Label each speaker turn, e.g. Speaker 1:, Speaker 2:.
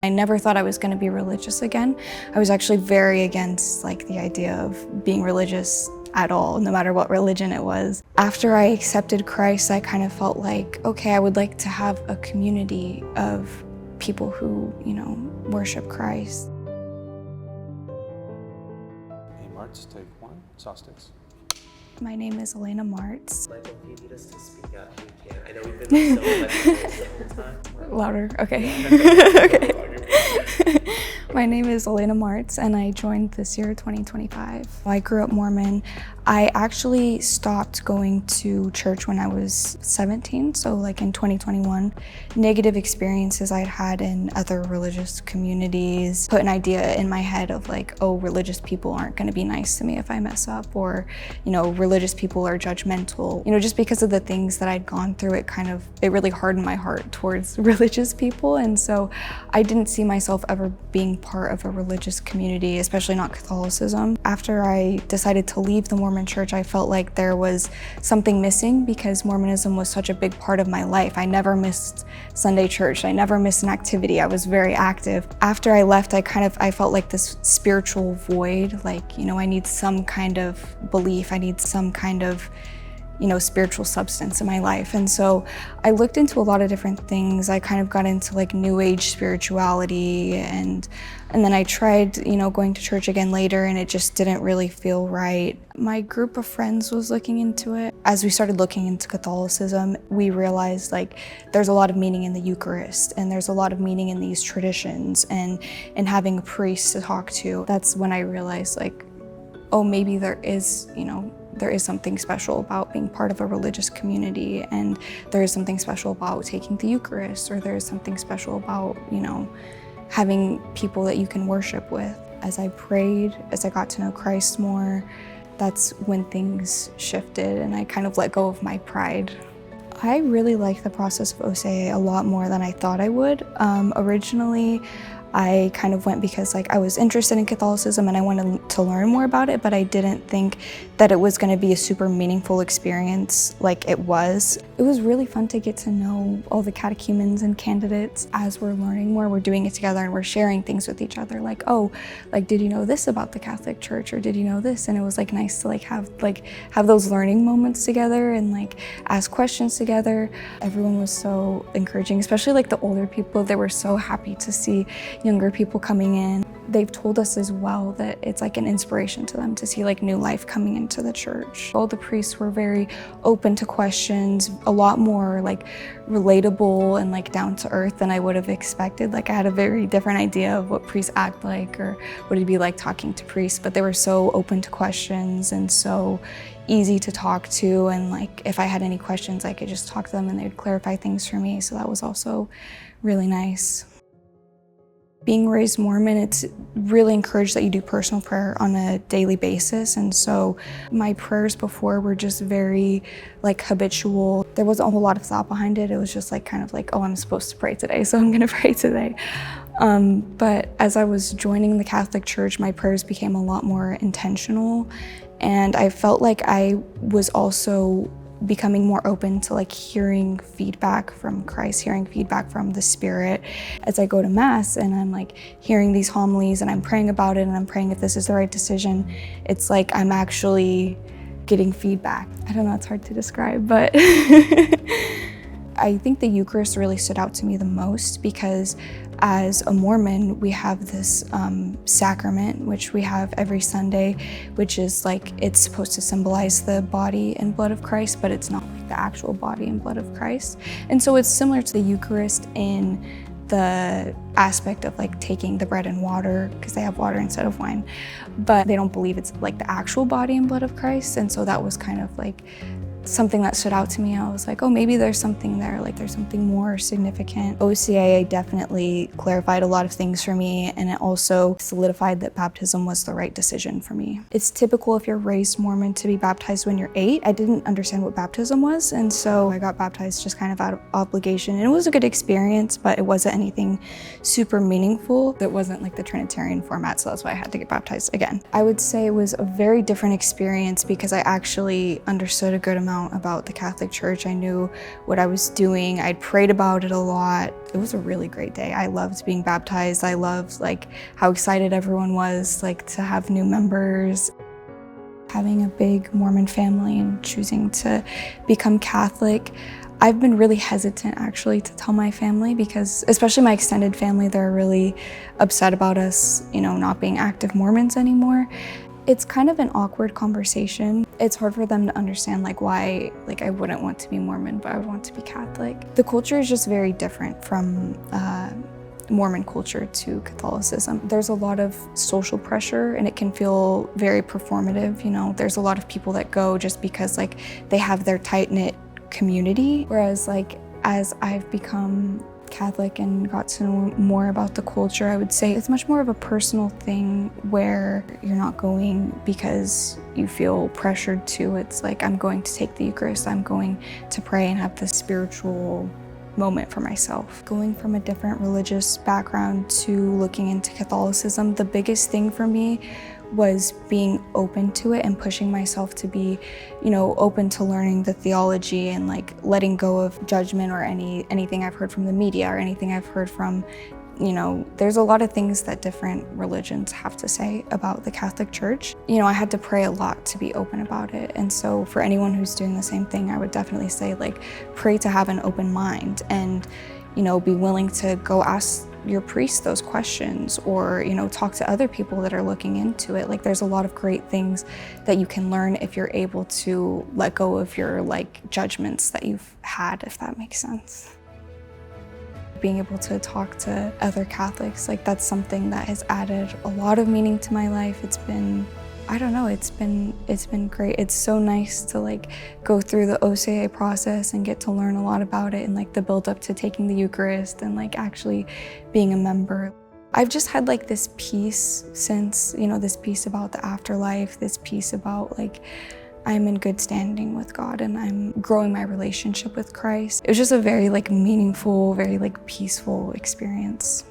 Speaker 1: I never thought I was going to be religious again. I was actually very against the idea of being religious at all, no matter what religion it was. After I accepted Christ, I kind of felt like, okay, I would like to have a community of people who, worship Christ.
Speaker 2: Hey, Martz, take one. Saw sticks.
Speaker 1: My name is Alaina Martz.
Speaker 3: Michael, if you need us to speak up, we can. I know we've been so much the whole time.
Speaker 1: Louder, okay. Okay. My name is Alaina Martz, and I joined this year, 2025. I grew up Mormon. I actually stopped going to church when I was 17, so in 2021. Negative experiences I'd had in other religious communities put an idea in my head of oh, religious people aren't going to be nice to me if I mess up, or, religious people are judgmental. Just because of the things that I'd gone through, it really hardened my heart towards religious people, and so I didn't see myself ever being part of a religious community, especially not Catholicism. After I decided to leave the Mormon church, I felt like there was something missing because Mormonism was such a big part of my life. I never missed Sunday church. I never missed an activity. I was very active. After I left, I felt like this spiritual void, I need some kind of belief. I need some kind of spiritual substance in my life. And so I looked into a lot of different things. I kind of got into New Age spirituality, and then I tried, going to church again later, and it just didn't really feel right. My group of friends was looking into it. As we started looking into Catholicism, we realized there's a lot of meaning in the Eucharist, and there's a lot of meaning in these traditions, and having a priest to talk to. That's when I realized oh, maybe there is something special about being part of a religious community, and there is something special about taking the Eucharist, or there is something special about, having people that you can worship with. As I prayed, as I got to know Christ more, that's when things shifted and I kind of let go of my pride. I really like the process of OCIA a lot more than I thought I would. Originally, I kind of went because I was interested in Catholicism and I wanted to learn more about it, but I didn't think that it was going to be a super meaningful experience like it was. It was really fun to get to know all the catechumens and candidates as we're learning more. We're doing it together and we're sharing things with each other, oh, did you know this about the Catholic Church, or did you know this? And it was nice to have those learning moments together and ask questions together. Everyone was so encouraging, especially the older people. They were so happy to see younger people coming in. They've told us as well that it's an inspiration to them to see new life coming into the church. All the priests were very open to questions, a lot more relatable and down to earth than I would have expected. I had a very different idea of what priests act like or what it'd be like talking to priests, but they were so open to questions and so easy to talk to, and if I had any questions I could just talk to them and they would clarify things for me, so that was also really nice. Being raised Mormon, it's really encouraged that you do personal prayer on a daily basis, and so my prayers before were just very habitual. There wasn't a whole lot of thought behind it. It was just oh, I'm supposed to pray today, so I'm gonna pray today. But as I was joining the Catholic Church, my prayers became a lot more intentional, and I felt like I was also becoming more open to hearing feedback from Christ, hearing feedback from the Spirit. As I go to Mass and I'm hearing these homilies and I'm praying about it and I'm praying if this is the right decision, it's I'm actually getting feedback. I don't know, it's hard to describe, but I think the Eucharist really stood out to me the most because as a Mormon, we have this sacrament, which we have every Sunday, which is it's supposed to symbolize the body and blood of Christ, but it's not the actual body and blood of Christ. And so it's similar to the Eucharist in the aspect of taking the bread and water, because they have water instead of wine, but they don't believe it's the actual body and blood of Christ. And so that was kind of something that stood out to me. I was oh, maybe there's something there, there's something more significant. OCIA definitely clarified a lot of things for me, and it also solidified that baptism was the right decision for me. It's typical if you're raised Mormon to be baptized when you're 8. I didn't understand what baptism was, and so I got baptized just kind of out of obligation, and it was a good experience, but it wasn't anything super meaningful. It wasn't the Trinitarian format, so that's why I had to get baptized again. I would say it was a very different experience because I actually understood a good amount amount about the Catholic Church. I knew what I was doing. I'd prayed about it a lot. It was a really great day. I loved being baptized. I loved like how excited everyone was like to have new members. Having a big Mormon family and choosing to become Catholic, I've been really hesitant actually to tell my family because, especially my extended family, they're really upset about us, not being active Mormons anymore. It's kind of an awkward conversation. It's hard for them to understand why I wouldn't want to be Mormon, but I would want to be Catholic. The culture is just very different from Mormon culture to Catholicism. There's a lot of social pressure and it can feel very performative. There's a lot of people that go just because they have their tight-knit community. Whereas as I've become Catholic and got to know more about the culture, I would say it's much more of a personal thing where you're not going because you feel pressured to. It's I'm going to take the Eucharist, I'm going to pray and have this spiritual moment for myself. Going from a different religious background to looking into Catholicism, the biggest thing for me was being open to it and pushing myself to be, open to learning the theology and letting go of judgment or anything I've heard from the media or anything I've heard from, there's a lot of things that different religions have to say about the Catholic Church. I had to pray a lot to be open about it. And so for anyone who's doing the same thing, I would definitely say pray to have an open mind and, be willing to go ask your priest those questions or talk to other people that are looking into it. There's a lot of great things that you can learn if you're able to let go of your judgments that you've had, if that makes sense. Being able to talk to other Catholics, that's something that has added a lot of meaning to my life. It's been, I don't know, it's been great. It's so nice to go through the OCIA process and get to learn a lot about it and the build up to taking the Eucharist and actually being a member. I've just had this peace since, this peace about the afterlife, this peace about I'm in good standing with God and I'm growing my relationship with Christ. It was just a very meaningful, very peaceful experience.